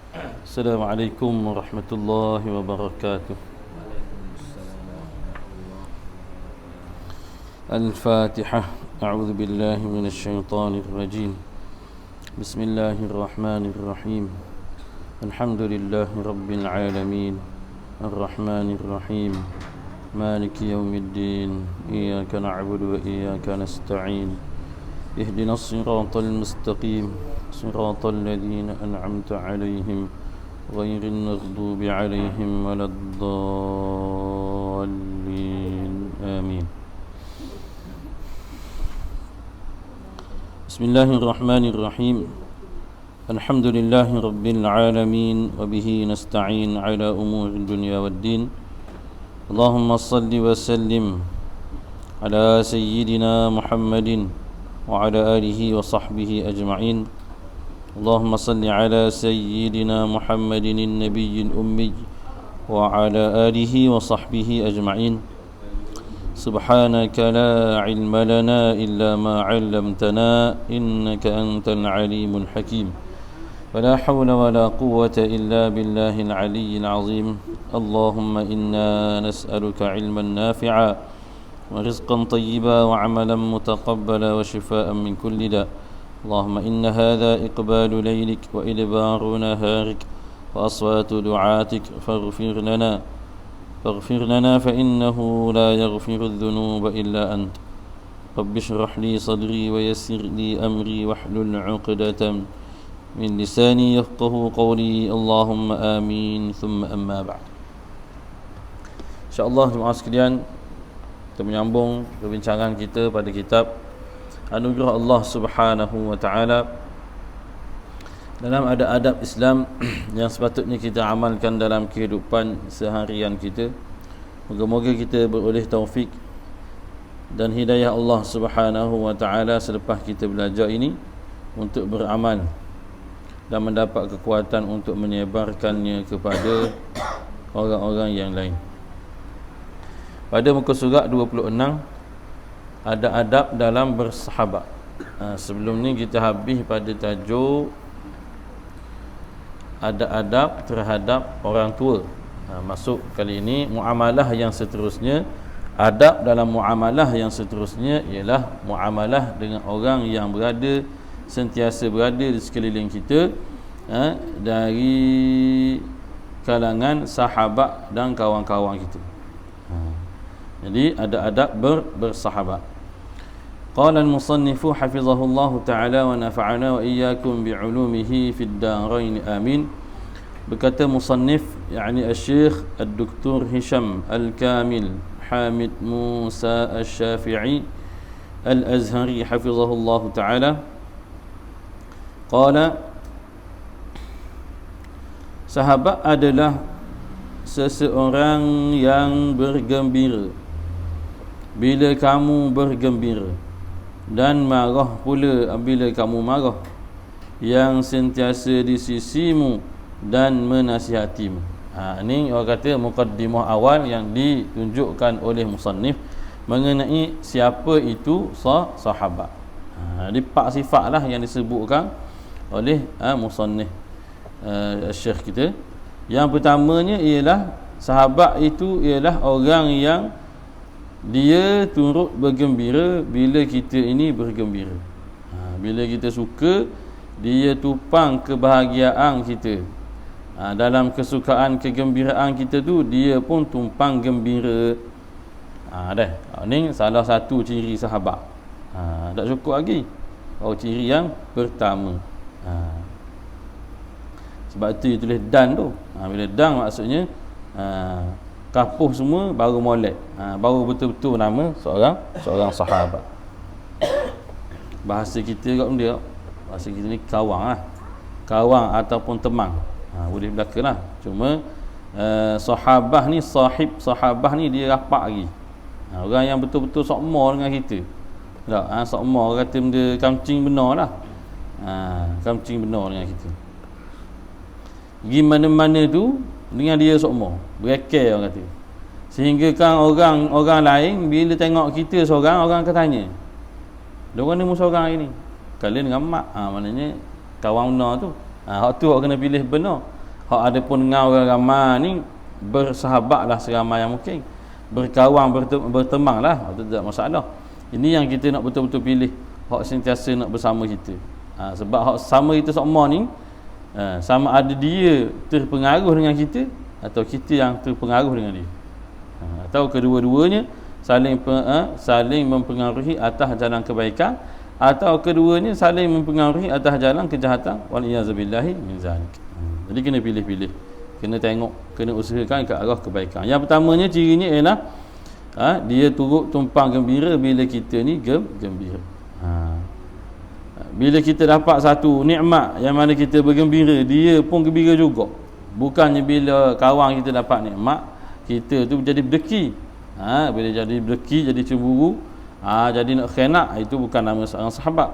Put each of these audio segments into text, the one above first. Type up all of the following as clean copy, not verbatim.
Assalamualaikum warahmatullahi wabarakatuh. Al-Fatihah. A'udzu billahi minasy syaithanir rajim. Bismillahirrahmanirrahim. Alhamdulillahi rabbil alamin. Ar-Rahmanir Rahim. Maliki yaumiddin. Iyyaka na'budu wa iyyaka nasta'in. Ihdinas siratal mustaqim. Siratal ladzina an'amta 'alaihim ghairil maghdubi 'alaihim waladdallin. Amin. Bismillahirrahmanirrahim. Alhamdulillahi rabbil alamin wa bihi nasta'in 'ala umurid dunya waddin. Allahumma salli wa sallim ala sayyidina Muhammadin wa ala alihi wa sahbihi ajma'in. Allahumma salli ala sayyidina Muhammadin an-nabiyyil ummi wa ala alihi wa sahbihi ajma'in. Subhanaka la ilma lana illa ma 'allamtana innaka antal alimul hakim. ولا حول ولا قوة إلا بالله العلي العظيم. اللهم إنا نسألك علما نافعا ورزقا طيبا وعملا متقبلا وشفاء من كل داء. اللهم إن هذا إقبال ليلك وإدبار نهارك وأصوات دعاتك فاغفر لنا فإنه لا يغفر الذنوب إلا أنت. رب اشرح لي صدري ويسر لي أمري واحلل عقدة من lisani yafqahu qawli. Allahumma amin. Thumma amma ba'd. InsyaAllah jemaah sekalian, kita menyambung perbincangan kita pada kitab Anugerah Allah Subhanahu wa taala dalam adab-adab Islam yang sepatutnya kita amalkan dalam kehidupan seharian kita. Moga-moga kita beroleh taufik dan hidayah Allah Subhanahu wa taala selepas kita belajar ini untuk beramal dan mendapat kekuatan untuk menyebarkannya kepada orang-orang yang lain. Pada muka surat 26 ada adab dalam bersahabat. Sebelum ni kita habis pada tajuk ada adab terhadap orang tua. Masuk kali ini muamalah yang seterusnya. Adab dalam muamalah yang seterusnya ialah muamalah dengan orang yang sentiasa berada di sekeliling kita, dari kalangan sahabat dan kawan-kawan kita. Jadi ada adab bersahabat. Qala al-musannifu hafizahullahu ta'ala wa nafa'ana wa iyyakum bi'ulumihi fid darain amin. Berkata musannif, yakni al-syekh al-doktor Hisham al-Kamil Hamid Musa al-Syafi'i al-Azhari hafizahullahu ta'ala, qala, sahabat adalah seseorang yang bergembira bila kamu bergembira dan marah pula bila kamu marah, yang sentiasa di sisimu dan menasihatimu. Ini orang kata muqaddimah awal yang ditunjukkan oleh musannif mengenai siapa itu sahabat. Jadi 4 sifat lah yang disebutkan oleh musannif syekh kita. Yang pertamanya ialah sahabat itu ialah orang yang dia turut bergembira bila kita ini bergembira. Bila kita suka, dia tupang kebahagiaan kita. Dalam kesukaan kegembiraan kita tu, dia pun tumpang gembira. Ini salah satu ciri sahabat. Tak cukup lagi. Ciri yang pertama. Sebab tu dia tulis dan tu. Bila dan maksudnya kapuh semua baru molek. Baru betul-betul nama seorang sahabat. Bahasa kita kat dia, bahasa kita ni kawang lah. Kawang ataupun teman. Boleh belaka lah. Cuma sahabah ni, sahabah ni dia rapat lagi. Orang yang betul-betul sokmo dengan kita. Tak, sokmo kata benda kamcing benar lah. Kamcing benar dengan kita. Pergi mana-mana tu dengan dia sokmo, berekal orang kata. Sehingga kan orang lain bila tengok kita seorang, orang akan tanya, "Diorang ni musuh orang hari ni?" Kalian dengan mak, maknanya kawan benar tu. Hak tu awak kena pilih benar. Hak ada pun dengan orang ramai ni, bersahabatlah seramai yang mungkin, berkawan, bertemanlah, itu tak masalah. Ini yang kita nak betul-betul pilih, hak sentiasa nak bersama kita. Sebab hak sama kita semua ni, sama ada dia terpengaruh dengan kita atau kita yang terpengaruh dengan dia, atau kedua-duanya saling mempengaruhi atas jalan kebaikan, atau keduanya saling mempengaruhi atas jalan kejahatan, wal iyazubillahi min zalik. Jadi kena pilih-pilih, kena tengok, kena usahakan ke arah kebaikan. Yang pertamanya cirinya ialah dia turut tumpang gembira bila kita ni gembira. Bila kita dapat satu nikmat yang mana kita bergembira, dia pun gembira juga. Bukannya bila kawan kita dapat nikmat, kita tu jadi berdeki. Bila jadi berdeki, jadi cemburu, jadi nak khianat, itu bukan nama seorang sahabat.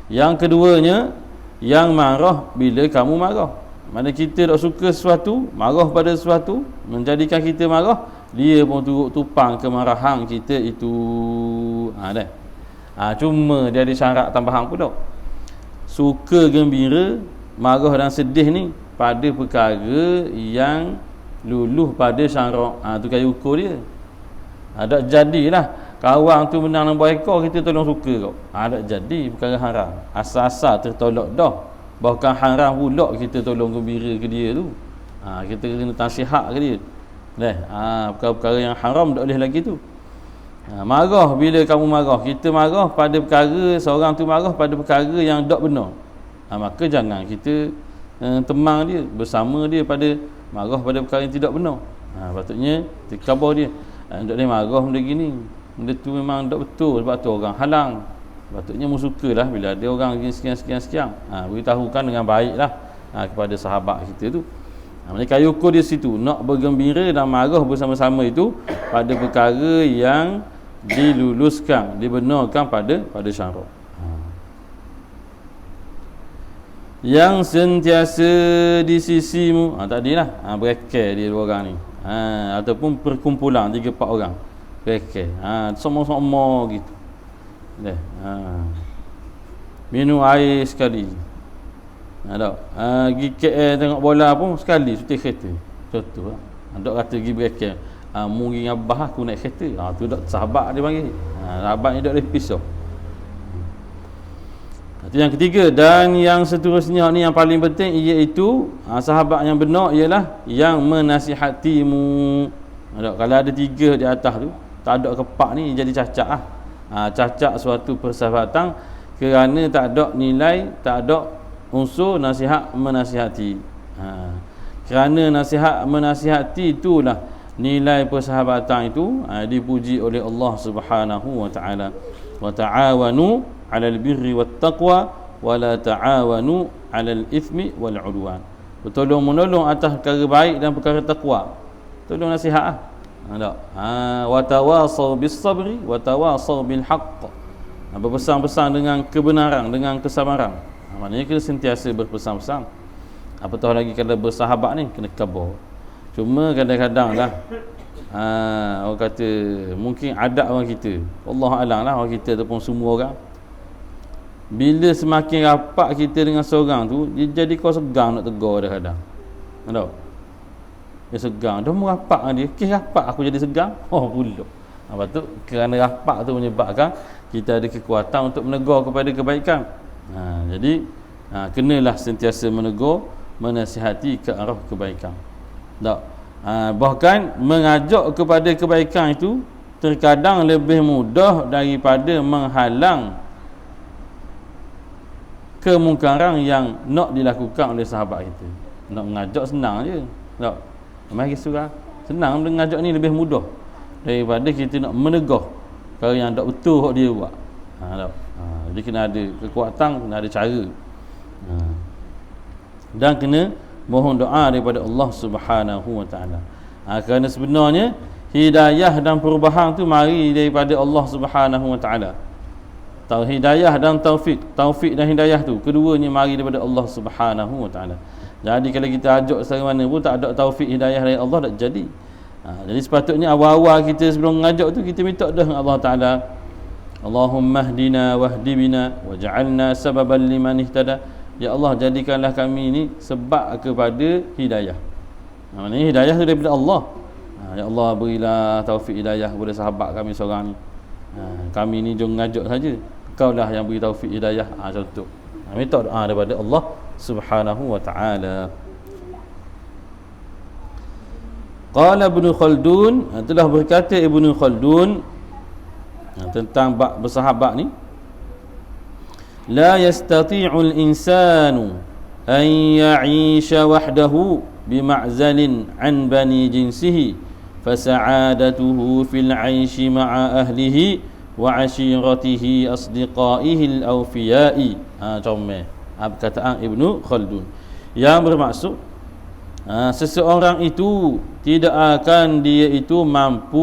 Yang keduanya, yang marah bila kamu marah. Mana kita tak suka sesuatu, marah pada sesuatu, menjadikan kita marah, dia pun turut tupang kemarahan kita itu. Cuma dia ada syarat tambahan pula. Suka gembira, marah dan sedih ni pada perkara yang luluh pada syarak. Tu kayu ukur dia. Tak jadilah kawan tu menang nombor ekor, kita tolong suka kau. Tak jadi, perkara haram. Asal-asal tertolak dah. Bahkan haram pula kita tolong gembira ke dia tu. Kita kena nasihat ke dia. Perkara-perkara yang haram tak boleh lagi tu. Marah bila kamu marah, kita marah pada perkara, seorang tu marah pada perkara yang tak benar. Maka jangan kita temang dia, bersama dia pada marah pada perkara yang tidak benar. Patutnya dikabur dia. Tak boleh marah benda gini, benda tu memang tak betul, sebab tu orang halang. Patutnya mu sukalah bila ada orang sekian. Beritahukan dengan baiklah kepada sahabat kita tu. Mereka ukur di situ, nak bergembira dan marah bersama-sama itu pada perkara yang diluluskan, dibenarkan pada syarak. Yang sentiasa di sisimu, tadilah berekal dia dua orang ni, ataupun perkumpulan 3-4 orang berekal, sama-sama gitu. Minum air sekali, pergi KL tengok bola pun sekali cuti kereta. Contoh dok kata pergi berekal, mu pergi ngabah aku naik kereta, tu dok sahabat dia panggil. Sahabat ni dok boleh pisau. Itu yang ketiga. Dan yang seterusnya ni yang paling penting, iaitu sahabat yang benar ialah yang menasihatimu. Kalau ada 3 di atas tu, tak ada kepak ni jadi cacat cacat suatu persahabatan kerana tak ada nilai, tak ada unsur nasihat menasihati. Kerana nasihat menasihati itulah nilai persahabatan itu dipuji oleh Allah Subhanahu wa taala. Wa ta'awanu 'alal birri wat taqwa wa la ta'awanu 'alal itsmi wal 'udwan. Bertolong menolong atas perkara baik dan perkara takwa. Tolong nasihat wa tawasau bis sabri wa tawasau bil haqq. Berpesan-pesan dengan kebenaran, dengan kesabaran. Maknanya kena sentiasa berpesan-pesan. Apatah lagi kalau bersahabat ni kena khabar. Cuma kadang-kadang lah orang kata mungkin adat orang kita, Allah alam lah, orang kita ataupun semua orang, bila semakin rapat kita dengan seorang tu, dia jadi kau segang nak tegur dia kadang. Tahu? Dia segang, dah merapat dengan dia, kes rapat aku jadi segang. Pula. Lepas tu kerana rapat tu menyebabkan kita ada kekuatan untuk menegur kepada kebaikan. Jadi kenalah sentiasa menegur, menasihati ke arah kebaikan. Tak. Bahkan mengajak kepada kebaikan itu terkadang lebih mudah daripada menghalang kemungkaran yang nak dilakukan oleh sahabat kita. Nak mengajak senang je. Tak. Mari surah. Senang mengajak ni lebih mudah daripada kita nak menegur perkara yang tak betul hak dia buat. Tak. Jadi kena ada kekuatan, kena ada cara. Dan kena mohon doa daripada Allah Subhanahu wa taala. Kerana sebenarnya hidayah dan perubahan tu mari daripada Allah Subhanahu wa taala. Hidayah dan taufik dan hidayah tu keduanya mari daripada Allah Subhanahu wa taala. Jadi kalau kita ajak secara mana pun tak ada taufik hidayah dari Allah, tak jadi. Jadi sepatutnya awal-awal kita sebelum mengajak tu kita minta dah dengan Allah Taala, Allahumma hdina wahdi bina waj'alna sababan liman ihtada ya Allah jadikanlah kami ni sebab kepada hidayah. Maknanya hidayah tu daripada Allah. Ya Allah berilah taufik hidayah kepada sahabat kami seorang ni. Kami ni jom ngajak saja. Kau lah yang beri taufik hidayah. Contoh. Minta doa daripada Allah Subhanahu wa taala. Qala Ibnu Khaldun, telah berkata Ibnu Khaldun tentang bab bersahabat ni, la yastati'ul insanu an ya'isha wahdahu bima'zalin an bani jinsihi fasa'adatuhu fil 'aishi ma'a ahlihi wa 'ashiratihi asdiqaihi al-awfiya'i. Comel perkataan Ibnu Khaldun yang bermaksud seseorang itu tidak akan dia itu mampu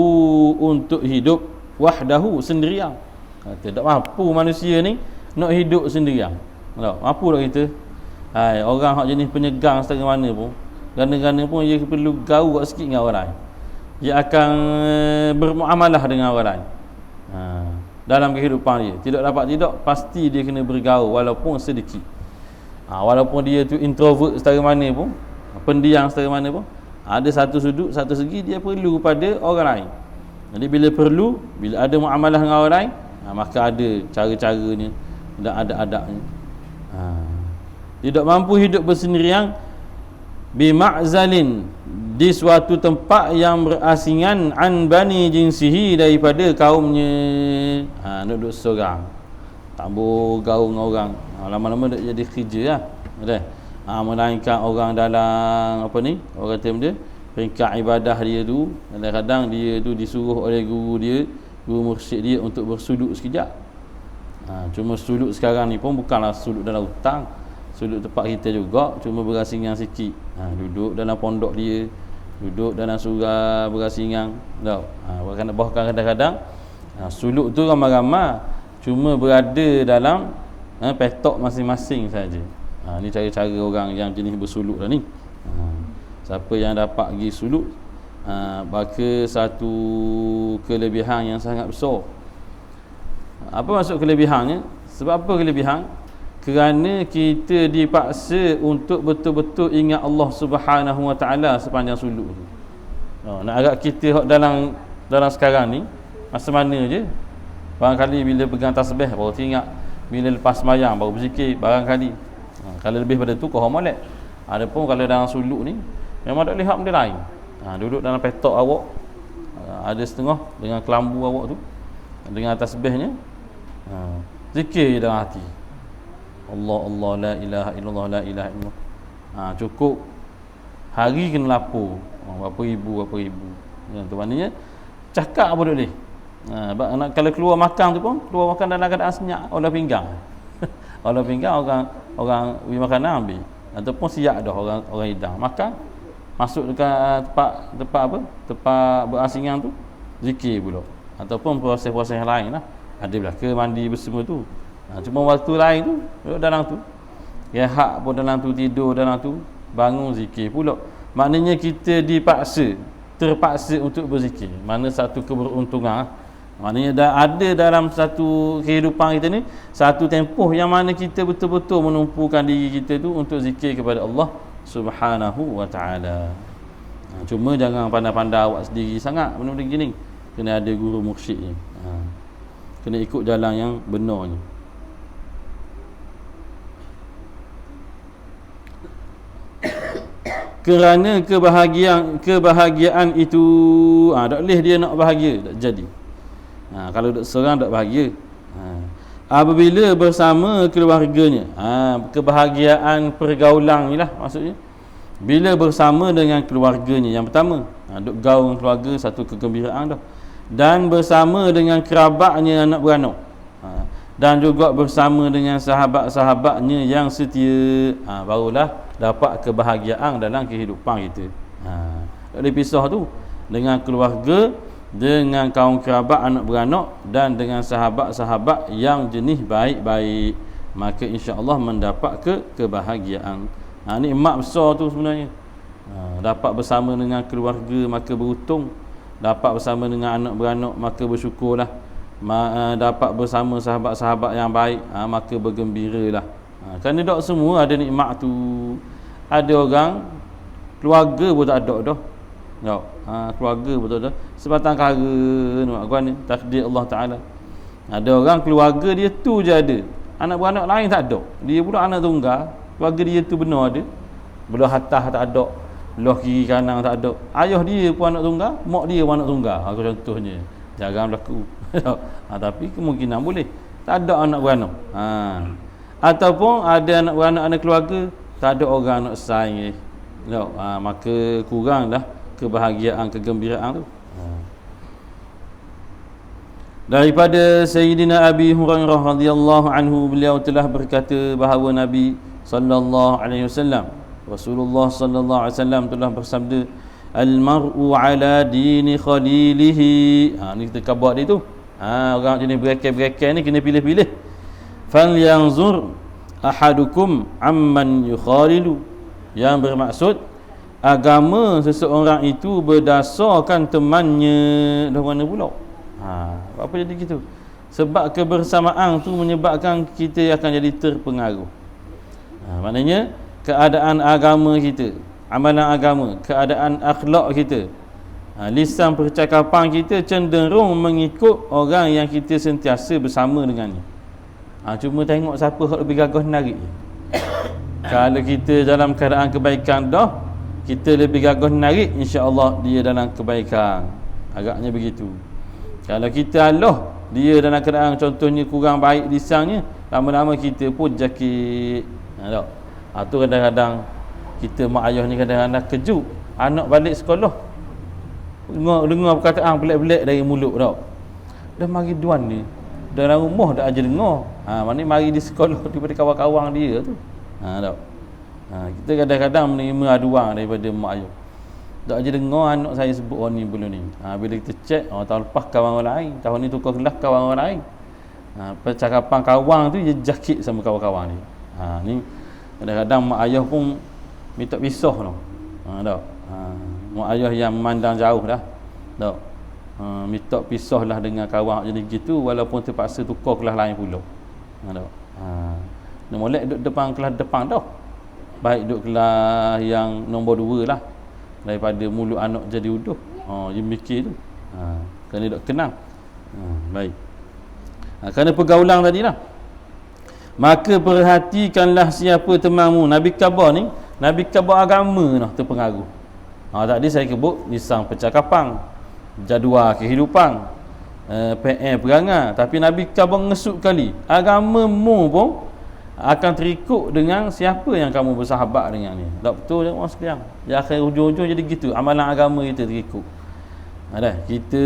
untuk hidup wahdahu sendirian. Tak mampu manusia ni nak hidup sendirian. Tak mampu tak kita. Orang hak jenis penyegang setengah mana pun, gana-gana pun dia perlu gaul sikit dengan orang lain. Dia akan bermuamalah dengan orang lain. Dalam kehidupan dia tidak dapat tidak pasti dia kena bergaul walaupun sedikit. Walaupun dia tu introvert setengah mana pun, pendiam setengah mana pun, ada satu sudut, satu segi dia perlu pada orang lain. Jadi bila perlu, bila ada muamalah dengan orang lain, maka ada cara-caranya dan ada adabnya. Tidak mampu hidup bersendirian bima'zalin, di suatu tempat yang berasingan, an bani jinsihi, daripada kaumnya. Duduk seorang, tak bergaul dengan orang, lama-lama dah jadi kerja lah. Betul? Melainkan orang dalam apa ni, orang kata dia peringkat ibadah dia tu, kadang-kadang dia tu disuruh oleh guru dia, guru mursyid dia untuk bersuduk sekejap. Cuma sudut sekarang ni pun bukanlah sudut dalam hutang, sudut tempat kita juga, cuma berasingan sikit. Duduk dalam pondok dia, duduk dalam surau berasingan. Bahkan kadang-kadang suluk tu ramai-ramai, cuma berada dalam petok masing-masing saja. Ni cara-cara orang yang jenis bersuluk dah ni. Siapa yang dapat pergi suluk, maka satu kelebihan yang sangat besar. Apa maksud kelebihannya? Sebab apa kelebihan? Kerana kita dipaksa untuk betul-betul ingat Allah Subhanahu wa taala sepanjang suluk tu. Nak agak kita dalam sekarang ni, masa mana je, barangkali bila pegang tasbih baru teringat, bila lepas sembahyang baru berzikir, barangkali. Kalau lebih pada tu kau molek. Ada pun kalau dalam suluk ni memang tak lihat benda lain. Duduk dalam petok awak, ada setengah dengan kelambu awak tu, dengan tasbihnya, zikir dalam hati, Allah Allah, la ilaha illallah, la ilaha illallah. Cukup hari kena lapor berapa ribu. Tu maknanya cakap apa boleh. Kalau keluar makan tu pun keluar makan dalam keadaan senyap, olah pinggang. Olah pinggang, orang beri makanan ambil, ataupun siap dah orang hidang makan, masuk dekat tempat berasingan tu, zikir pula, ataupun proses-proses lain lah. Ada belaka mandi bersama tu. Cuma waktu lain tu duduk dalam tu, rehat pun dalam tu, tidur dalam tu, bangun zikir pula. Maknanya kita terpaksa untuk berzikir. Mana satu keberuntungan. Maknanya dah ada dalam satu kehidupan kita ni satu tempoh yang mana kita betul-betul menumpukan diri kita tu untuk zikir kepada Allah Subhanahu wa taala. Cuma jangan pandai-pandai awak sendiri sangat benda-benda gini. Kena ada guru mursyidnya. Kena ikut jalan yang benarnya. Kerana kebahagiaan itu tak boleh dia nak bahagia, tak jadi. Kalau duduk seorang tak bahagia. Apabila bersama keluarganya, kebahagiaan pergaulan ni lah maksudnya. Bila bersama dengan keluarganya, yang pertama, duduk gaul dengan keluarga, satu kegembiraan dah. Dan bersama dengan kerabatnya, anak beranak, dan juga bersama dengan sahabat-sahabatnya yang setia, barulah dapat kebahagiaan dalam kehidupan kita. Tak boleh pisah tu, dengan keluarga, dengan kaum kerabat, anak beranak, dan dengan sahabat-sahabat yang jenis baik-baik, maka insya-Allah mendapat kebahagiaan. Nikmat besar tu sebenarnya. Dapat bersama dengan keluarga maka beruntung, dapat bersama dengan anak beranak maka bersyukurlah, dapat bersama sahabat-sahabat yang baik maka bergembiralah. Kerana tak semua ada nikmat tu. Ada orang keluarga pun tak ada dah. Tak. Keluarga pun tak ada. Sebatang kara ni takdir Allah Taala. Ada orang keluarga dia tu je ada. Anak beranak lain tak ada. Dia pula anak tunggal. Keluarga dia tu benar ada. Belah atas tak ada. Belah kiri kanan tak ada. Ayah dia pun anak tunggal, mak dia pun anak tunggal. Aku contohnya. Jarang berlaku. Tapi kemungkinan boleh. Tak ada anak beranak. Ataupun ada anak beranak, anak keluarga, tak ada orang nak saing. Maka kuranglah kebahagiaan, kegembiraan tu. Daripada Sayyidina Abi Hurairah radhiyallahu anhu, beliau telah berkata bahawa Nabi sallallahu alaihi wasallam, Rasulullah sallallahu alaihi wasallam telah bersabda, al-mar'u ala dini khalilihi. Ni kita khabar dia tu. Orang jenis berekai-berekai ni kena pilih-pilih. Falyanzur ahadukum amman yukhalilu. Yang bermaksud agama seseorang itu berdasarkan temannya dah mana pula. Apa jadi gitu? Sebab kebersamaan tu menyebabkan kita akan jadi terpengaruh. Maknanya keadaan agama kita, amalan agama, keadaan akhlak kita, lisan percakapan kita cenderung mengikut orang yang kita sentiasa bersama dengannya. Cuma tengok siapa yang lebih gagah menarik. Kalau kita dalam keadaan kebaikan dah, kita lebih gagah menarik, insya-Allah dia dalam kebaikan. Agaknya begitu. Kalau kita Allah, dia dalam keadaan contohnya kurang baik lisannya, lama-lama kita pun jakit. Tu kadang-kadang kita mak ayah ni kadang-kadang kejut anak balik sekolah, dengar perkataan pelik-pelik dari mulut tau. Dah mari duan ni dalam rumah dah aja dengar. Maknanya mari di sekolah daripada kawan-kawan dia tu. Kita kadang-kadang menerima aduan daripada mak ayah. Tak aja dengar anak saya sebut orang ni belum ni. Bila kita cek, tahun lepas kawan orang lain, tahun ni tukar kelas kawan orang lain. Percakapan kawan tu dia jakit sama kawan-kawan dia. Ni kadang-kadang mak ayah pun minta pisah tau. Mak ayah yang memandang jauh dah. Minta pisah lah dengan kawan jadi gitu, walaupun terpaksa tukar kelas lain pula. Dia molek duduk depan kelas depan dah. Baik duduk kelas yang nombor 2 lah, daripada mulut anak jadi uduh. Dia mikir tu. Kerana duduk kenal. Baik. Kerana pergaulan tadi lah. Maka perhatikanlah siapa temanmu. Nabi khabar ni, Nabi khabar agama lah terpengaruh. Tadi saya sebut lisan percakapan, jadual kehidupan, PM perangai. Tapi Nabi khabar ngesuk kali, agamamu pun akan terikut dengan siapa yang kamu bersahabat dengan ni. Tak betul orang sekalian. Ya akhir ujung-ujung jadi gitu, amalan agama kita terikut. Kita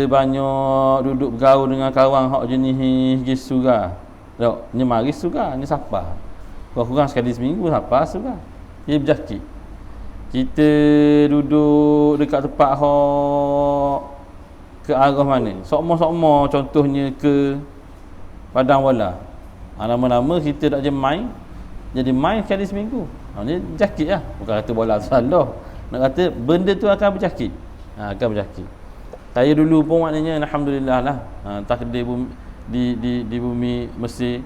banyak duduk bergaul dengan kawan hak jenis gisura. Ni mari suka, ni siapa? Kurang-kurang sekali seminggu siapa suka? Dia berjakit. Kita duduk dekat tempat hak ke arah mana? Sokmo-sokmo contohnya ke Padang Wala. Lama-lama kita tak je main, jadi main sekali seminggu. Ni berjakit lah. Bukan kata bola salah. Nak kata benda tu akan berjakit. Akan berjakit. Saya dulu pun maknanya alhamdulillah lah. Takdir di bumi Mesir,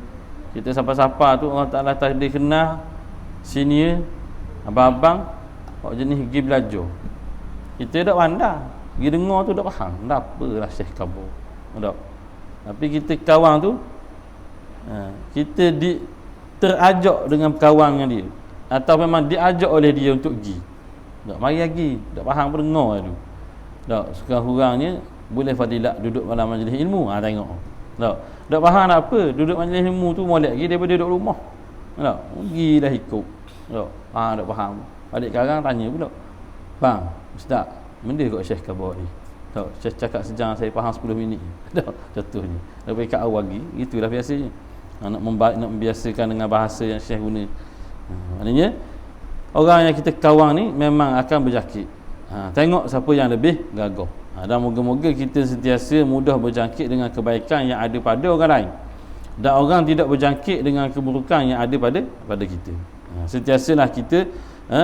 kita siapa-siapa tu Allah Ta'ala takdir kenal senior abang-abang awak jenis pergi belajar. Kita tak pandai, pergi dengar tu tak faham dah apalah Syekh khabar tak. Tapi kita kawan tu, kita terajak dengan kawan dengan dia, atau memang diajak oleh dia untuk pergi. Tak mari lagi, tak faham pun dengar tu. Tak, sekurang-kurangnya boleh fadilat duduk dalam majlis ilmu. Tengok. Tak faham nak apa, duduk majlis ilmu tu molek lagi daripada duduk rumah. Pergilah ikut. Tak faham. Balik sekarang tanya pula, bang, ustaz, benda kot Syekh khabar ni? Syekh cakap sejam saya faham 10 minit. Contohnya lebih kat awal lagi, itulah biasanya. Nak membiasakan dengan bahasa yang Syekh guna. Maknanya orang yang kita kawan ni memang akan berjakit. Tengok siapa yang lebih gagah. Dan moga-moga kita sentiasa mudah berjangkit dengan kebaikan yang ada pada orang lain, dan orang tidak berjangkit dengan keburukan yang ada pada kita. Sentiasalah kita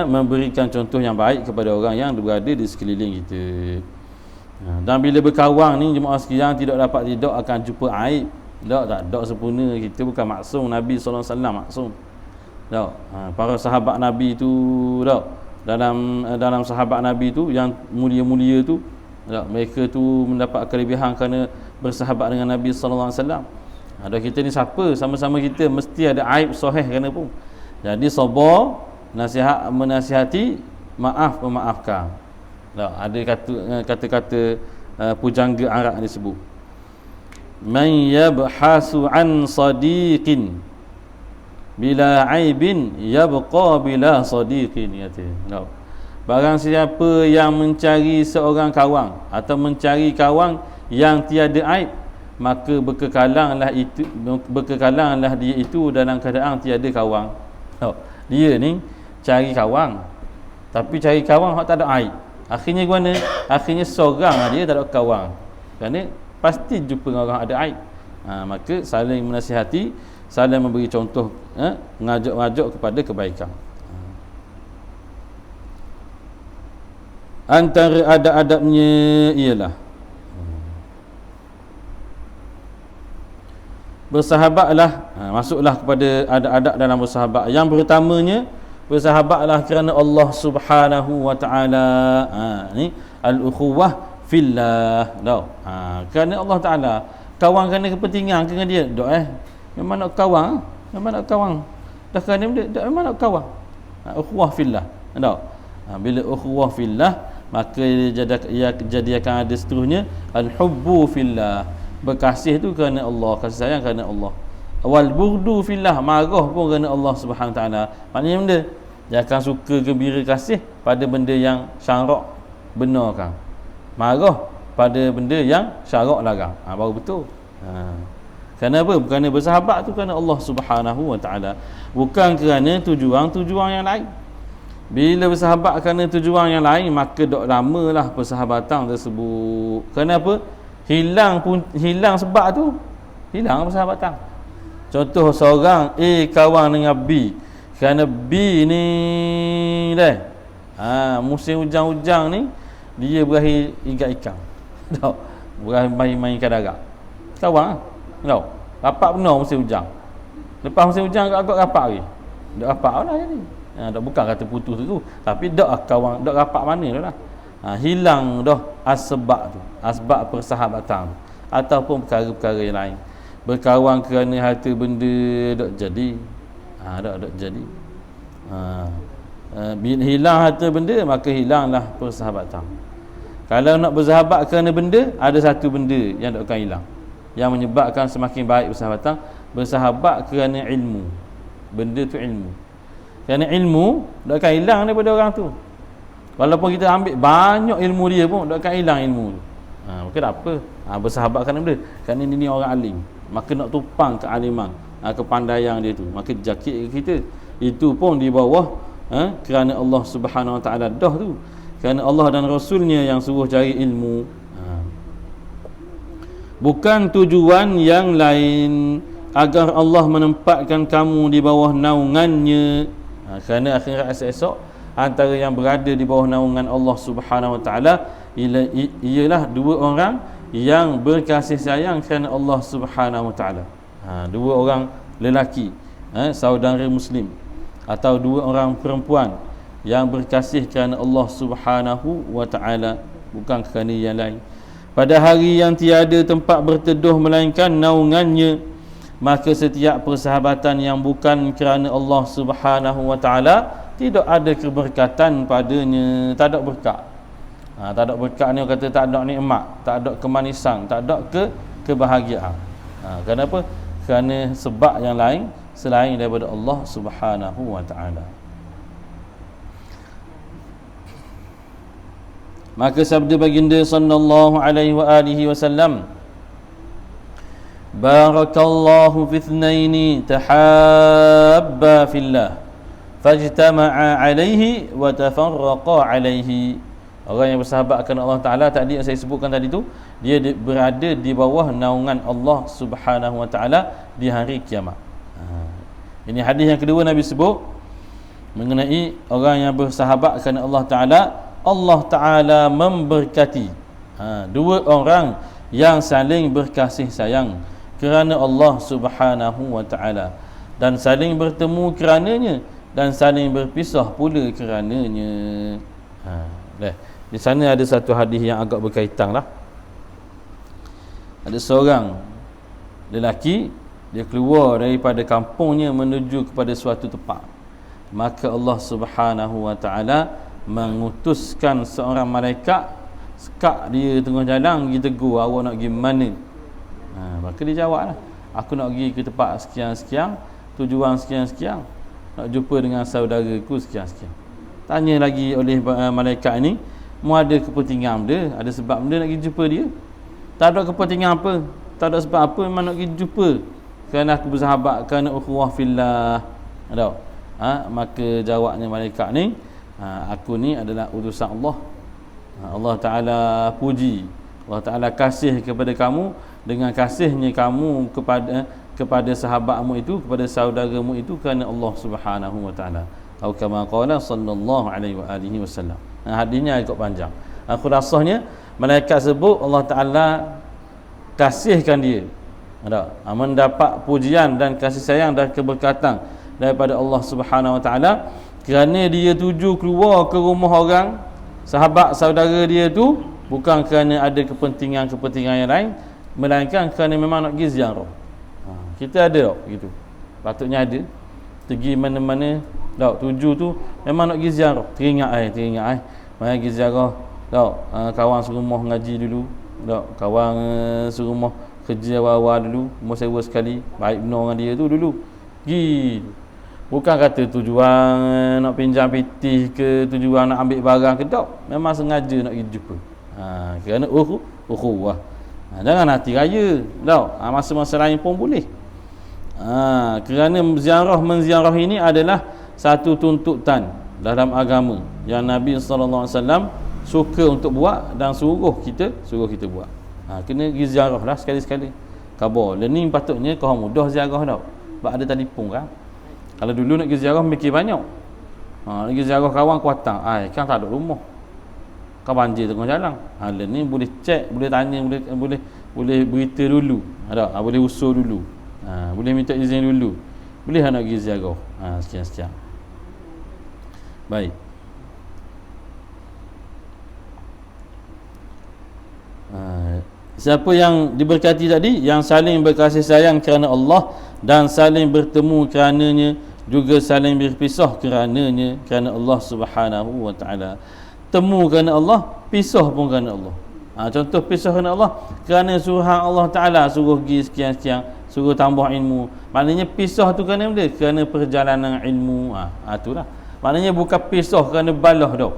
memberikan contoh yang baik kepada orang yang berada di sekeliling kita. Dan bila berkawan ni jemaah sekalian, tidak akan jumpa aib. Tak sempurna. Kita bukan maksum. Nabi SAW maksum. Tak. Para sahabat Nabi tu tak. Dalam sahabat Nabi tu yang mulia-mulia tu, tak, mereka tu mendapat kelebihan kerana bersahabat dengan Nabi sallallahu alaihi wasallam. Ada kita ni siapa sama-sama kita mesti ada aib sahih kena pun. Jadi sabar, menasihati, maaf memaafkan. Tak, ada kata-kata pujangga Arab disebut. Man yabhasu an sadiqin bila aibin yabqa bila sadiqin, kata. Barang siapa yang mencari seorang kawan atau mencari kawan yang tiada aib, maka berkekalanglah dia itu dalam keadaan tiada kawan. Dia ni cari kawan, tapi cari kawan hak tak ada aib. Akhirnya gimana? Akhirnya seorang dia tak ada kawan. Kerana pasti jumpa dengan orang ada aib. Maka saling menasihati, saling memberi contoh, ngajak kepada kebaikan. Antara adab-adabnya ialah bersahabatlah. Masuklah kepada adab-adab dalam bersahabat. Yang pertamanya, bersahabatlah kerana Allah Subhanahu wa taala. Ni al-ukhuwah fillah. Kerana Allah Taala. Kawan kerana kepentingan kerana dia. Memang nak kawan, memang nak kawan. Dah kerana dia memang nak kawan. Ukhuwah fillah. Bila ukhuwah fillah, maka ia jadi akan ada seterusnya al-hubbu fillah. Berkasih tu kerana Allah, kasih sayang kerana Allah. Wal bughdu fillah, marah pun kerana Allah Subhanahu taala. Maknanya benda dia akan suka, gembira, kasih pada benda yang syarak benarkan. Marah pada benda yang syarak larang. Baru betul. Kenapa? Bukan bersahabat tu kerana Allah Subhanahu wa taala, bukan kerana tujuan yang lain. Bila bersahabat kerana tujuan yang lain, maka dok lamalah persahabatan tersebut. Kenapa? Hilang sebab tu, hilang persahabatan. Contoh seorang kawan dengan B, kerana B ni musim hujang-hujang ni dia berakhir ikat ikan. Tak, berakhir main-mainkan darat. Kawan tak, rapat benar musim hujang. Lepas musim hujang agak rapat lagi. Dak rapat lah jadi. Dak bukan kata putus tu, tapi dak kawan, dak rapat mana dah. Hilang dah asbab tu, asbab persahabatan tu, ataupun perkara-perkara yang lain. Berkawan kerana harta benda dak jadi. Dak jadi. Bila hilang harta benda, maka hilanglah persahabatan. Kalau nak bersahabat kerana benda, ada satu benda yang tak akan hilang, yang menyebabkan semakin baik persahabatan. Bersahabat kerana ilmu. Benda tu ilmu. Kerana ilmu tak akan hilang daripada orang tu. Walaupun kita ambil banyak ilmu dia pun tak akan hilang ilmu tu. Maka tak apa. Bersahabat kerana benda. Kerana ini orang alim, maka nak tupang kealiman, kepandaian dia tu, maka jakit kita. Itu pun di bawah kerana Allah Subhanahu wa taala dah tu. Kerana Allah dan Rasulnya yang suruh cari ilmu. Bukan tujuan yang lain, agar Allah menempatkan kamu di bawah naungannya. Kerana akhirat esok antara yang berada di bawah naungan Allah Subhanahu wa taala ialah dua orang yang berkasih sayang kerana Allah Subhanahu wa taala. Dua orang lelaki, saudara muslim, atau dua orang perempuan yang berkasih kerana Allah Subhanahu wa taala, bukan kerana yang lain. Pada hari yang tiada tempat berteduh melainkan naungannya, maka setiap persahabatan yang bukan kerana Allah Subhanahu wa taala tidak ada keberkatan padanya. Tak ada berkat. Tak ada berkat ni kata tak ada nikmat, tak ada kemanisan, tak ada kebahagiaan. Kenapa? Kerana sebab yang lain selain daripada Allah Subhanahu wa taala. Maka sabda baginda sallallahu alaihi wa alihi wasallam, barakallahu fi ithnaini tahabba fillah fajtama'a alaihi wa tafarraqa alaihi. Orang yang bersahabat kerana Allah Ta'ala tadi yang saya sebutkan tadi tu, dia berada di bawah naungan Allah Subhanahu wa taala di hari kiamat. Ini hadis yang kedua Nabi sebut mengenai orang yang bersahabat kerana Allah Ta'ala. Allah Ta'ala memberkati dua orang yang saling berkasih sayang kerana Allah Subhanahu wa taala. dan saling bertemu kerananya, dan saling berpisah pula kerananya. Di sana ada satu hadis yang agak berkaitan lah. Ada seorang lelaki, dia keluar daripada kampungnya menuju kepada suatu tempat. Maka Allah Subhanahu wa taala mengutuskan seorang malaikat sekak dia tengah jalan, pergi tegur, awak nak pergi mana? Maka dia jawab lah, aku nak pergi ke tempat sekian-sekian, tujuan sekian-sekian, nak jumpa dengan saudaraku sekian-sekian. Tanya lagi oleh malaikat ni, mu ada kepentingan benda, ada sebab benda nak pergi jumpa dia? Tak ada kepentingan apa, tak ada sebab apa, memang nak pergi jumpa kerana aku bersahabat, kerana ukhuwah fillah. Ada? Maka jawabnya malaikat ni, aku ni adalah utusan Allah. Allah Ta'ala puji, Allah Ta'ala kasih kepada kamu dengan kasihnya kamu kepada sahabatmu itu, kepada saudaramu itu, kerana Allah Subhanahu wa taala. Atau kama qala sallallahu alaihi wa alihi wasallam. Hadisnya agak panjang. Khulasahnya, malaikat sebut Allah Ta'ala kasihkan dia, mendapat pujian dan kasih sayang dan keberkatan daripada Allah Subhanahu wa taala kerana dia tuju keluar ke rumah orang sahabat saudara dia tu, bukan kerana ada kepentingan-kepentingan yang lain, melainkan kerana memang nak pergi ziarah. Kita ada tak begitu? Patutnya ada. Pergi mana-mana tak, tuju tu memang nak pergi ziarah. Teringat mari pergi ziarah tak, kawan serumah ngaji dulu tak, kawan serumah kerja awal-awal dulu, umur sewa sekali, baik benar dengan dia tu dulu. Pergi. Bukan kata tujuan nak pinjam pitih ke, tujuan nak ambil barang ke, tak. Memang sengaja nak pergi jumpa. Kerana ukhuwah. Jangan hati raya. Tak. Masa-masa lain pun boleh. Kerana menziarah ini adalah satu tuntutan dalam agama yang Nabi SAW suka untuk buat dan suruh kita buat. Kena pergi ziarah lah sekali-sekali. Khabar. Ni patutnya kau mudah ziarah tau. Sebab ada telefon kan. Kalau dulu nak pergi ziarah mikir banyak. Nak pergi ziarah kawan kuatang, kan tak ada rumah, kan banjir tengah jalan. Ni boleh cek, boleh tanya, boleh berita dulu. Boleh usul dulu. Boleh minta izin dulu. Boleh nak pergi ziarah. Sekian-sekian. Baik. Siapa yang diberkati tadi, yang saling berkasih sayang kerana Allah dan saling bertemu kerananya, juga saling berpisah kerananya, kerana Allah Subhanahu wa taala. Temu kerana Allah, pisah pun kerana Allah. Contoh pisah kerana Allah, kerana suruhan Allah Taala suruh pergi sekian-sekian, suruh tambah ilmu. Maknanya pisah tu kerana benda, kerana perjalanan ilmu. Itulah. Maknanya bukan pisah kerana balah dah.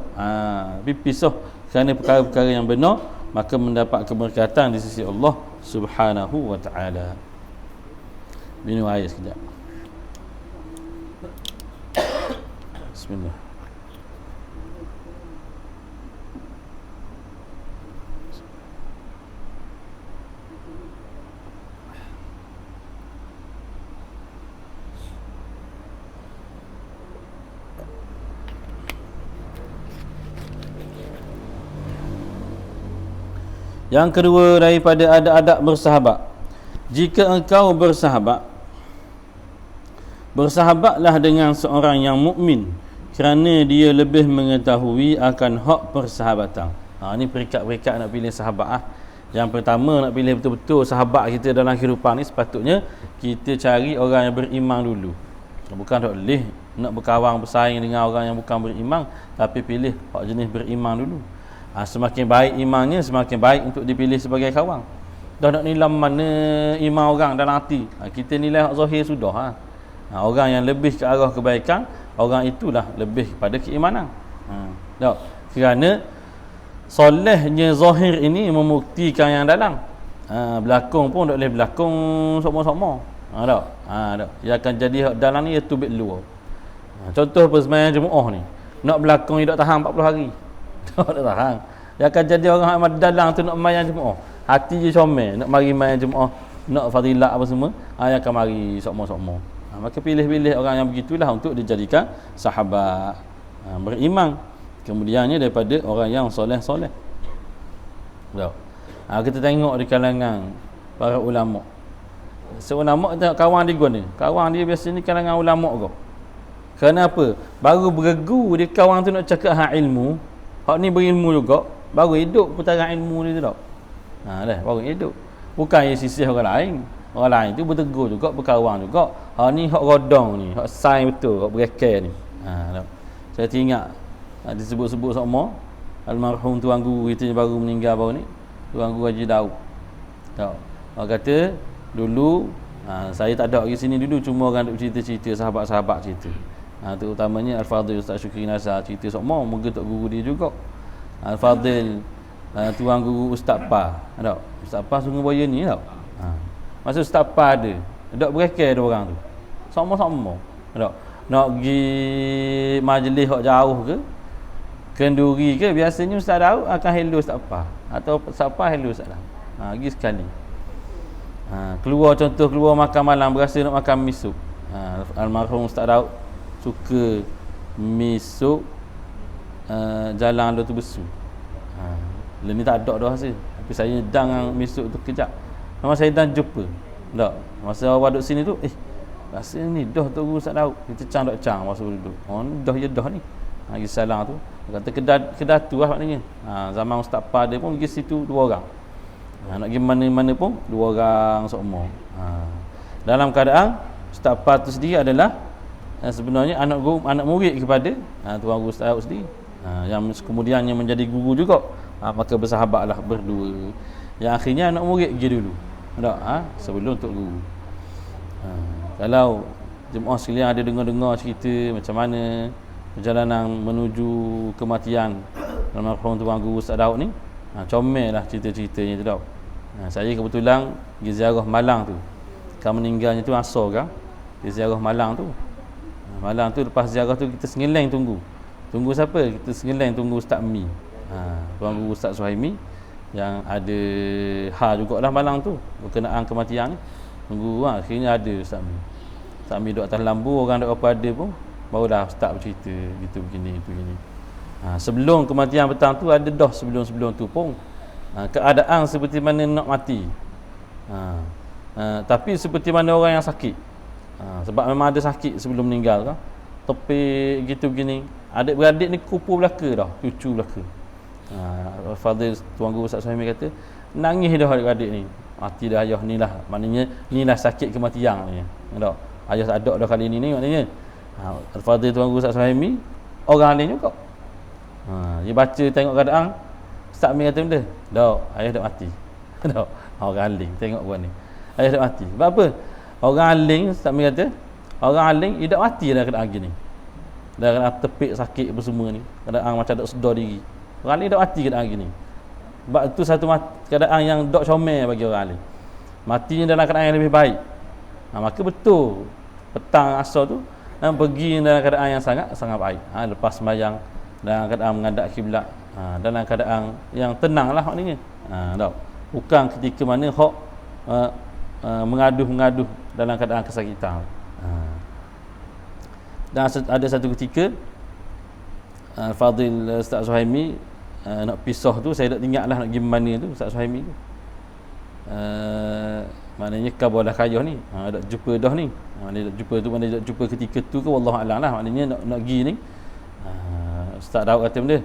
Tapi pisah kerana perkara-perkara yang benar, maka mendapat keberkatan di sisi Allah Subhanahu wa taala. Minum air sekejap. Bismillah. Yang kedua daripada adab-adab bersahabat. Jika engkau bersahabatlah dengan seorang yang mukmin, kerana dia lebih mengetahui akan hak persahabatan. Ini peringkat-peringkat nak pilih sahabat. Yang pertama, nak pilih betul-betul sahabat kita dalam kehidupan ni, sepatutnya kita cari orang yang beriman dulu. Bukan tak boleh nak berkawan bersaing dengan orang yang bukan beriman, tapi pilih hak jenis beriman dulu. Semakin baik imannya, semakin baik untuk dipilih sebagai kawan. Dah nak nilai mana iman orang dalam hati, kita nilai hak zahir sudah. Orang yang lebih ke arah kebaikan, orang itulah lebih kepada keimanan. Kerana solehnya zahir ini membuktikan yang dalam. Berlakon pun tak boleh berlakon sama-sama. Ia akan jadi hak dalam ni, iaitu bit luar. Contoh sembahyang Jumaat ni, nak berlakon dia tak tahan 40 hari. Tak tahan. Dia akan jadi orang amat dalam tu nak sembahyang Jumaat, hati je comel nak mari sembahyang Jumaat, nak fadilat apa semua, dia akan mari sama-sama. Maka pilih-pilih orang yang begitulah untuk dijadikan sahabat beriman. Kemudiannya daripada orang yang soleh-soleh. Kita tengok di kalangan para ulama, seulama tengok kawan dia ni. Kawan dia biasa ni kalangan ulama kau. Kenapa? Baru beregu dia kawan tu nak cakap hak ilmu, hak ni berilmu juga, baru hidup putaran ilmu dia tu tak. Dah baru hidup. Bukan yang sisih orang lain. Orang lain tu bertegur juga, berkawan juga. Hak ni hak rodong ni, hak sain betul, hak berekal ni. Tak. Saya teringat disebut-sebut sama almarhum tuan guru kita yang baru meninggal baru ni, tuan guru Haji Daud. Tak. Orang kata dulu saya tak ada pergi sini dulu, cuma orang duk cerita-cerita, sahabat-sahabat cerita. Terutamanya Al-Fadhil Ustaz Syukri Nazar cerita sama, moga tok guru dia juga. Al-Fadhil tuan guru Ustaz Pa. Tak. Ustaz Pa Sungai Buaya ni tak. Masa Ustaz Pa ada, dak berekal dia orang tu. Sama-sama. Tak. Nak pergi majlis hak jauh ke, kenduri ke, biasanya Ustaz Daud akan hello Ustaz Pa, atau Ustaz Pa hello Ustaz Daud. Pergi sekali. Keluar contoh keluar makan malam, berasa nak makan mi sup. Almarhum Ustaz Daud suka mi sup jalan Lotus Besu. Lain ni tak ada dah hasil. Tapi saya dang mi sup tu kejap. Memang saya dah jumpa. Tak. Masa awak duduk sini tu, rasa ni dah tu guru Ustaz Daud. Kita cang masa duduk. Dah ya dah ni. Pergi salang tu. Kata kedatu lah maknanya. Zaman Ustaz Pa dia pun pergi situ 2 orang. Nak pergi mana-mana pun 2 orang semua. Dalam keadaan Ustaz Pa tu sendiri adalah sebenarnya anak murid kepada tuan guru Ustaz Daud sendiri. Yang kemudiannya menjadi guru juga. Maka bersahabatlah berdua. Yang akhirnya anak murid pergi dulu. Tak? Sebelum untuk guru. Kalau jemaah sekalian ada dengar-dengar cerita macam mana perjalanan menuju kematian almarhum tuan guru Ustaz Daud ni, comel lah cerita-ceritanya tu tau. Saya kebetulan pergi ziarah Malang tu. Kan meninggalnya tu asar kan. Pergi ziarah Malang tu. Malang tu lepas ziarah tu kita sengeleng tunggu. Tunggu siapa? Kita sengeleng tunggu Ustaz Mi. Tuan guru Ustaz Suhaimi yang ada jugalah Malang tu berkenaan kematian ni. Tunggu akhirnya ada Ustaz Mi. Ustaz Mi duduk atas lambu, orang duk apa ada pun barulah Ustaz bercerita gitu begini. Sebelum kematian petang tu ada dah sebelum tu pun keadaan seperti mana nak mati. Tapi seperti mana orang yang sakit. Sebab memang ada sakit sebelum meninggal kan. Tepik gitu begini. Adik-beradik ni kupu belaka dah, cucu belaka. Fadil tuan guru Ustaz Suhaimi kata, nangis dah adik-adik ni. Mati dah ayah ni lah. Maknanya inilah sakit kematian ni. Tak? Ayah tak ada dah kali ni maknanya. Al-Fadhil tuan guru Ustaz Suhaimi orang lain juga. Dia baca tengok keadaan, Ustaz Mi kata benda, dah ayah dah mati. Dah orang lain tengok buat ni. Ayah dah mati. Sebab apa? Orang lain Ustaz Mi kata, orang lain dia dah mati dalam keadaan gini. Dalam keadaan tepik sakit apa semua ni. Keadaan macam tak sedar diri. Orang lain dah mati keadaan gini. Sebab itu satu keadaan yang dok comel bagi orang lain. Matinya dalam keadaan yang lebih baik. Maka betul petang asar tu pergi dalam keadaan yang sangat baik. Lepas sembahyang dalam keadaan menghadap kiblat, dalam keadaan yang tenang lah maknanya. Tak. Bukan ketika mana hok mengaduh dalam keadaan kesakitan. Dan ada satu ketika Fadil Ustaz Suhaimi nak pisah tu, saya tak ingat lah nak pergi mana tu Ustaz Suhaimi tu. Maknanya kabar dah kaya ni, dak jumpa dah ni. Maknanya dak jumpa tu, maknanya dak jumpa ketika tu ke wallahu alam lah. Maknanya nak pergi ni Ustaz Daud kata benda,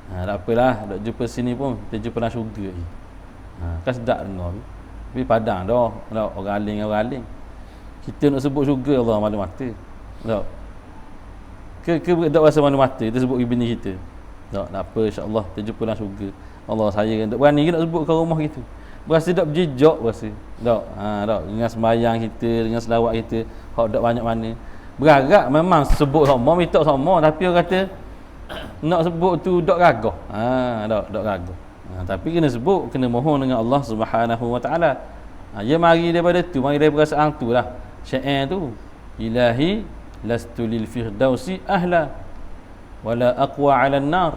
tak apalah, dak jumpa sini pun kita jumpa dalam syurga ni. Kan sedap dengar tu. Tapi padang dah orang aling. Kita nak sebut syurga Allah malu mata. Tak. Ke dak rasa malu mata kita sebut bini kita. Tak apa, insya-Allah kita jumpa dalam syurga. Allah saya kan tak berani ke nak sebut kat rumah gitu. Berasa tak berjejak berasa. Tak. Tak dengan sembahyang kita, dengan selawat kita, hak dak banyak mana. Beragak memang sebut sama, minta sama, tapi orang kata nak sebut tu dak gagah. Dak gagah. Tapi kena sebut, kena mohon dengan Allah Subhanahu Wa Taala. Ya mari daripada tu, mari daripada perasaan tu lah. Syair tu, ilahi lastu lil firdausi ahla wala aqwa 'alan nar.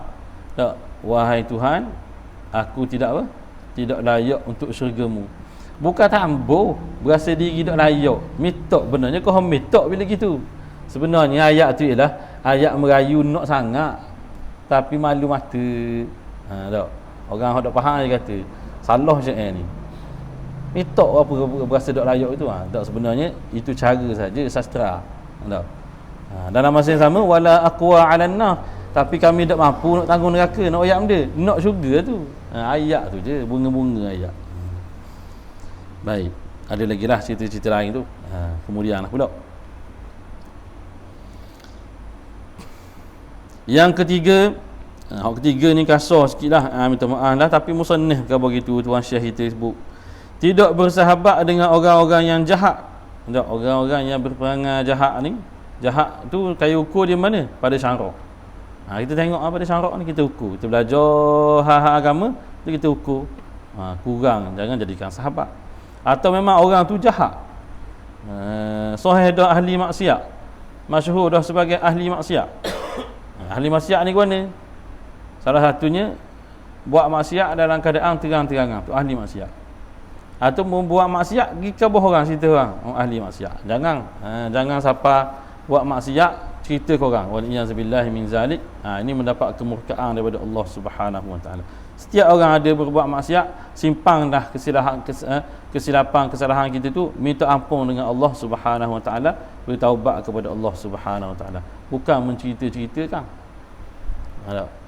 Tak, wahai Tuhan, aku tidak tidak layak untuk syurgamu. Bukan tambuh, berasa diri tak layak. Mitok benarnya kau mitok bila gitu. Sebenarnya ayat tu ialah ayat merayu nak sangat tapi malu mata. Tak. Orang hok tak faham dia kata salah syair ni. Mitok apa berasa dok layak itu tak, sebenarnya itu cara saja sastra. Tak. Dalam masa yang sama wala aqwa 'alan nar, tapi kami tak mampu nak tanggung neraka, nak ayat benda, nak syurga tu. Ayat tu je, bunga-bunga ayat. Baik, ada lagi lah cerita-cerita lain tu. Kemudian lah pula. Yang ketiga, hak ketiga ni kasar sikit lah, minta maaf lah, tapi musannif kau begitu tuan Syekh kita sebut. Tidak bersahabat dengan orang-orang yang jahat. Tak, orang-orang yang berperangai jahat ni, jahat tu kayu ukur dia mana? Pada syarak. Kita tengok pada syarak ni kita ukur. Kita belajar hal-hal agama tu kita ukur. Kurang, jangan jadikan sahabat. Atau memang orang tu jahat. Sahih dah ahli maksiat. Masyhur dah sebagai ahli maksiat. Ahli maksiat ni ke mana? Salah satunya buat maksiat dalam keadaan terang-terangan, tu ahli maksiat. Atau membuat maksiat pergi ke bawah orang, cerita orang ahli maksiat. Jangan siapa buat maksiat cerita ke orang. Waliyazubillahi min zalik. Ini mendapat kemurkaan daripada Allah Subhanahu wa taala. Setiap orang ada berbuat maksiat, simpang dah kesalahan kita tu, minta ampun dengan Allah Subhanahu wa taala, bertaubat kepada Allah Subhanahu wa taala. Bukan mencerita-ceritakan.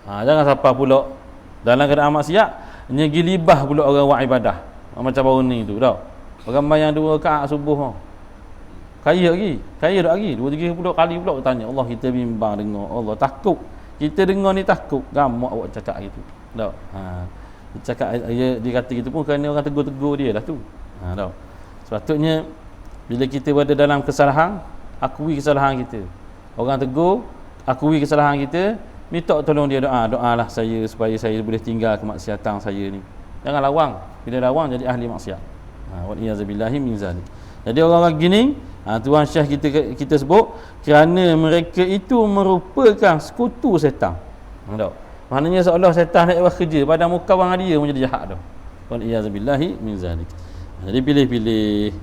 Jangan siapa pula dalam keadaan maksiat nyegi libah pula orang buat ibadah. Macam baru ni tu tau. Orang bayang 2 rakaat subuh. Kaya tak lagi 2-3 pula kali pula tanya Allah, kita bimbang dengar Allah, takut. Kita dengar ni takut, gamak awak cakap gitu. Tau. Cakap dia kata gitu pun kerana orang tegur-tegur dia lah tu. Tau. Sepatutnya bila kita berada dalam kesalahan, akui kesalahan kita. Orang tegur, akui kesalahan kita, minta tolong dia, doalah saya supaya saya boleh tinggal kemaksiatan saya ni. Jangan lawang. Bila lawang jadi ahli maksiat. Waliyazubillahi min zalik. Jadi orang-orang gini, tuan Syekh kita sebut kerana mereka itu merupakan sekutu setan. Tahu? Maknanya seolah setan nak buat kerja pada muka orang dia menjadi jahat dah. Waliyazubillahi min zalik. Jadi pilih-pilih.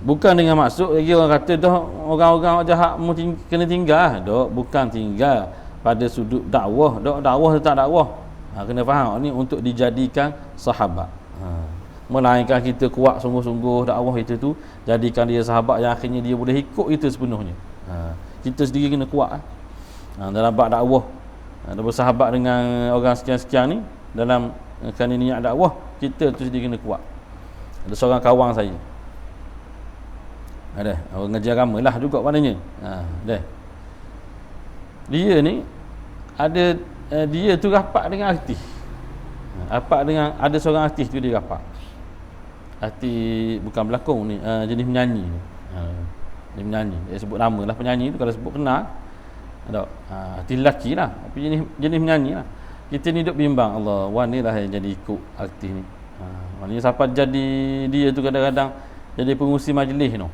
Bukan dengan maksud lagi orang kata dah orang-orang jahat kena tinggal. Dak, bukan tinggal pada sudut dakwah. Dakwah tak dakwah. Kena faham ni untuk dijadikan sahabat. Melainkan kita kuat sungguh-sungguh dakwah itu tu, jadikan dia sahabat yang akhirnya dia boleh ikut itu sepenuhnya. Kita sendiri kena kuat dalam bab dakwah. Bersahabat dengan orang sekian-sekian ni dalam kerana niat dakwah, kita tu sendiri kena kuat. Ada seorang kawan saya, ada orang ngaji agama lah juga maknanya. Dia ni ada dia tu rapat dengan artis. Ada seorang artis tu dia rapat. Artis bukan berlakon ni, jenis menyanyi. Dia menyanyi. Dia sebut nama lah penyanyi tu, kalau sebut kenal. Tak. Artis lelaki lah, tapi jenis menyanyi lah. Kita ni duk bimbang, Allah, wanilah yang jadi ikut artis ni. Maknanya siapa jadi dia tu kadang-kadang jadi pengurusi majlis tu.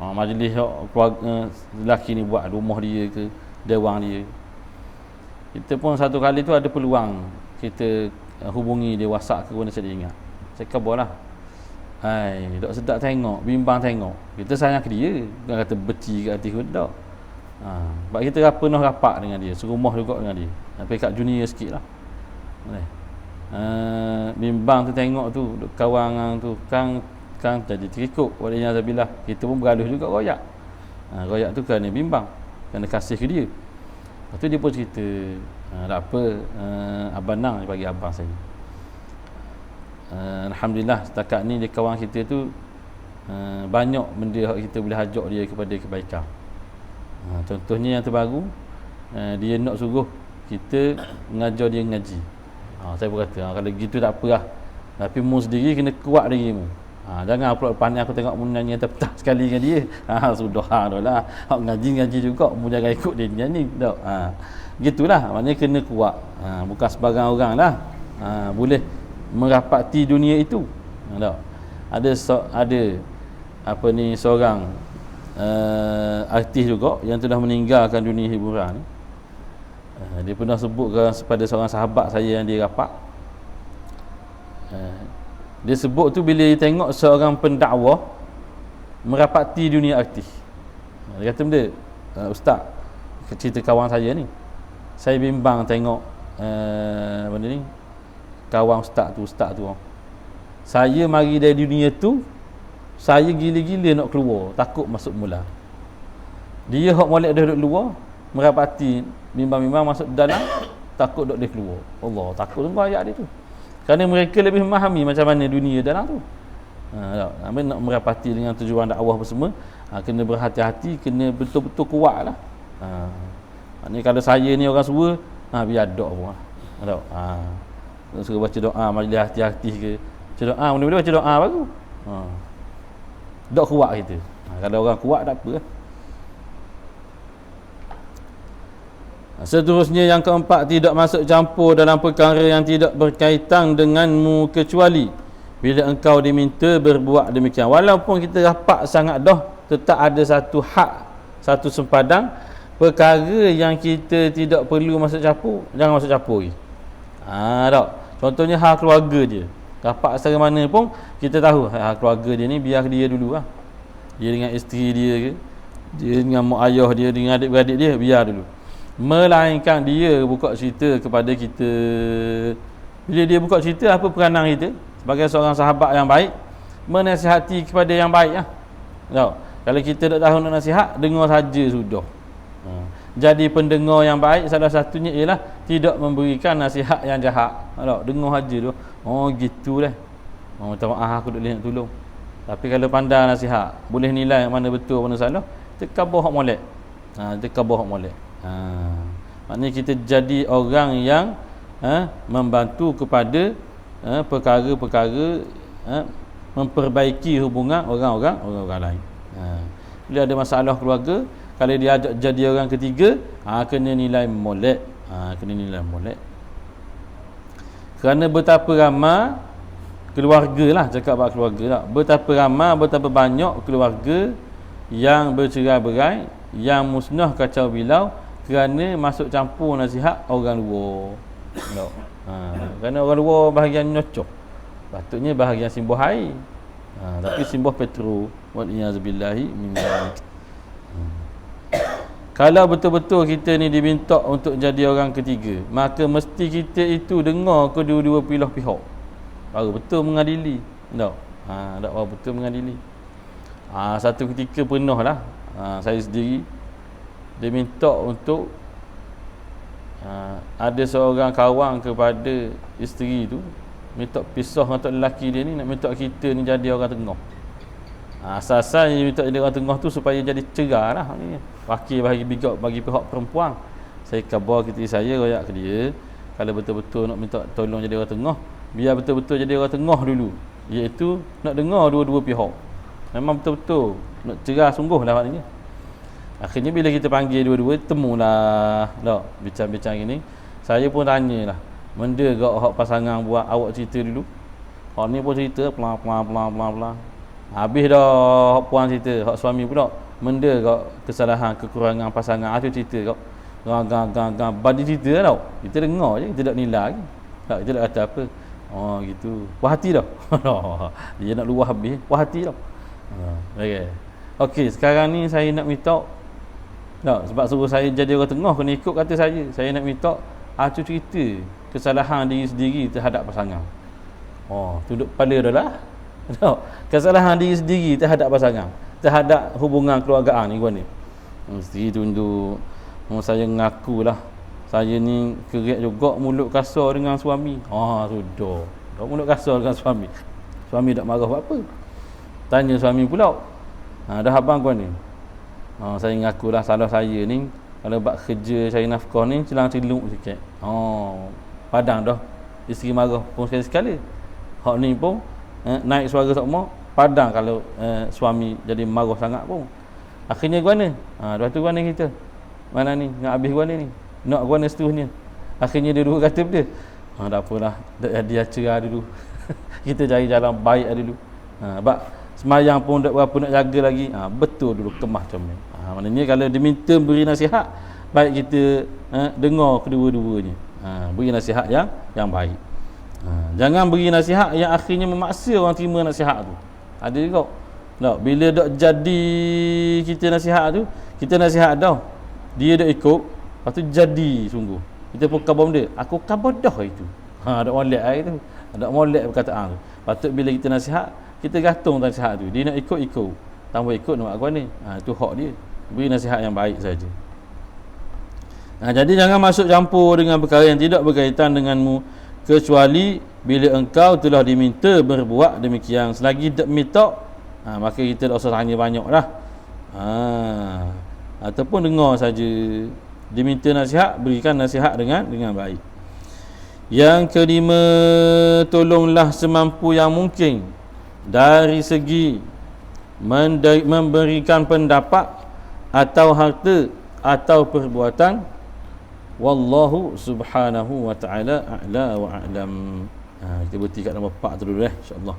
Majlis keluarga lelaki ni buat rumah dia ke dewan dia. Kita pun satu kali tu ada peluang kita hubungi dia WhatsApp ke mana saya ingat. Saya kabarlah. Tak sedap tengok, bimbang tengok. Kita sayang ke dia, bukan kata beci kat hati pun tak. Sebab kita pernah rapat dengan dia, serumah juga dengan dia. Tapi kat junior sikit lah. Bimbang tu tengok tu, kawan tu kan jadi terikut. Waliyahzubillah, kita pun bergaduh juga royak. Royak tu kerana bimbang, kerana kasih ke dia. Lepas tu dia pun cerita, tak apa, Abang Nang dia bagi abang saya. Alhamdulillah setakat ni dia kawan kita tu banyak benda kita boleh ajak dia kepada kebaikan. Contohnya yang terbaru, dia nak suruh kita mengajar dia ngaji. Saya pun kata kalau gitu tak apalah, tapi mu sendiri kena kuat diri mu. Jangan pula depan ni aku tengok mu nyanyi tetap sekali dengan dia. Sudah lah. Hak ngaji juga, mu jangan ikut dia nyanyi. Tak. Gitulah, maknanya kena kuat. Bukan sebarang orang lah boleh merapati dunia itu. Tak. Ada apa ni seorang artis juga yang telah meninggalkan dunia hiburan ni. Dia pernah sebut kepada seorang sahabat saya yang dia rapat. Dia sebut tu bila dia tengok seorang pendakwah merapati dunia artis. Dia kata benda, Ustaz, cerita kawan saya ni, saya bimbang tengok benda ni, kawan ustaz tu. Saya mari dari dunia tu, saya gila-gila nak keluar, takut masuk mula. Dia hok molek dah duduk luar, merapati bimbang-bimbang masuk dalam, takut dok dia keluar. Allah, takut sungguh ayat dia tu. Kerana mereka lebih memahami macam mana dunia dalam tu. Nak merapati dengan tujuan dakwah apa semua, kena berhati-hati, kena betul-betul kuat lah. Maknanya kalau saya ni orang Sua, biar dok pun dok. Suruh baca doa majlis hati-hati ke, baca doa, mula-mula baca doa baru. Dok kuat kita. Kalau orang kuat tak apa lah. Seterusnya yang keempat, tidak masuk campur dalam perkara yang tidak berkaitan denganmu kecuali bila engkau diminta berbuat demikian. Walaupun kita rapat sangat dah, tetap ada satu hak, satu sempadan perkara yang kita tidak perlu masuk campur, jangan masuk campur lagi. Tak. Contohnya hal keluarga dia. Rapat secara mana pun kita tahu hal keluarga dia ni biar dia dulu lah. Dia dengan isteri dia ke, dia dengan mak ayah dia, dengan adik-beradik dia, biar dulu. Melainkan dia buka cerita kepada kita. Bila dia buka cerita, apa peranan kita sebagai seorang sahabat yang baik? Menasihati kepada yang baik lah. Kalau kita tak tahu nak nasihat, dengar saja sudah. Jadi pendengar yang baik salah satunya ialah tidak memberikan nasihat yang jahat. Dengar saja tu. Gitulah. Minta maaf aku tak boleh nak tolong. Tapi kalau pandai nasihat, boleh nilai mana betul mana salah, tekabah hak molek. Tekabah hak molek. Maknanya kita jadi orang yang membantu kepada perkara-perkara memperbaiki hubungan orang-orang lain. Bila ada masalah keluarga, kalau dia ajak jadi orang ketiga, kena nilai molek. Kena nilai molek. Kerana betapa ramai keluarga lah, cakap about keluarga lah, betapa ramai, betapa banyak keluarga yang bercerai-berai, yang musnah kacau bilau kerana masuk campur nasihat orang luar. Kerana orang luar bahagian nyocok, patutnya bahagian simbuh air, tapi simbuh petro. Wa'iyyazubillahi min dzalik. Kalau betul-betul kita ni diminta untuk jadi orang ketiga, maka mesti kita itu dengar kedua-dua pihak, baru betul mengadili. Baru betul mengadili. Satu ketika pernah lah, saya sendiri diminta untuk ada seorang kawan kepada isteri tu, minta pisah dengan tok lelaki dia ni, nak minta kita ni jadi orang tengah. Asal-asalnya minta jadi orang tengah tu supaya jadi cerah lah. Wakil bagi pihak perempuan. Saya khabar kita saya royak ke dia, kalau betul-betul nak minta tolong jadi orang tengah, biar betul-betul jadi orang tengah dulu, iaitu nak dengar dua-dua pihak. Memang betul-betul nak cerah sungguh lah maknanya. Akhirnya bila kita panggil dua-dua, temulah bincang-bincang ini. Saya pun tanyalah, benda gak hak pasangan buat awak cerita dulu, hak ni pun cerita pelan-pelan. Habis dah hak puan cerita, hak suami pula benda gak kesalahan kekurangan pasangan tu cerita gak gang bagi cerita tau. Kita dengar je, kita tak nilai lagi. Kita tak kata apa. Gitu. Puas hati dah. Dia nak luah habis, puas hati dah. Okey, sekarang ni saya nak minta sebab suruh saya jadi orang tengah, kena ikut kata saya. Saya nak minta tu cerita kesalahan diri sendiri terhadap pasangan. Tunduk kepala dah lah. Kesalahan diri sendiri terhadap pasangan, terhadap hubungan keluargaan ni gua ni. Mesti tunduk. Saya ngakulah saya ni kerik juga mulut kasar dengan suami. Sudah. Dah mulut kasar dengan suami. Suami tak marah apa. Tanya suami pula. Dah abang gua ni. Saya ngakulah salah saya ni, kalau buat kerja cari nafkah ni celang-celung sikit. Padang dah. Isteri marah pun sekali-sekala. Hak ni pun naik suara sama, padang kalau suami jadi marah sangat pun. Akhirnya gua ni. Lepas tu gua ni kita. Mana ni? Nak habis gua ni. Nak gua ni seterusnya. Akhirnya dia dua kata dia. Tak apalah, dia cerah dulu. Kita cari jalan baik dulu. Sebab semayang pun tak berapa nak jaga lagi. Betul dulu kemah comel. Maknanya kalau diminta beri nasihat, baik kita dengar kedua-duanya. Beri nasihat yang baik. Jangan beri nasihat yang akhirnya memaksa orang terima nasihat tu. Ada juga. Bila dak jadi kita nasihat tu, kita nasihat dah, dia dak ikut, lepas tu jadi sungguh. Kita pun khabar benda, aku khabar dah itu. Ada molek hari tu. Ada molek perkataan tu. Patut bila kita nasihat, kita gantung nasihat tu. Dia nak ikut. Tanpa ikut nak buat ni. Itu hak dia. Beri nasihat yang baik saja. Jadi jangan masuk campur dengan perkara yang tidak berkaitan denganmu, kecuali bila engkau telah diminta berbuat demikian. Selagi tak minta, maka kita tak usah tanya banyak dah. Ataupun dengar saja. Diminta nasihat, berikan nasihat dengan baik. Yang kelima, tolonglah semampu yang mungkin dari segi memberikan pendapat atau harta atau perbuatan. Wallahu subhanahu wa ta'ala a'la wa a'lam. Kita berhenti kat nombor 4 tu dulu insya-Allah.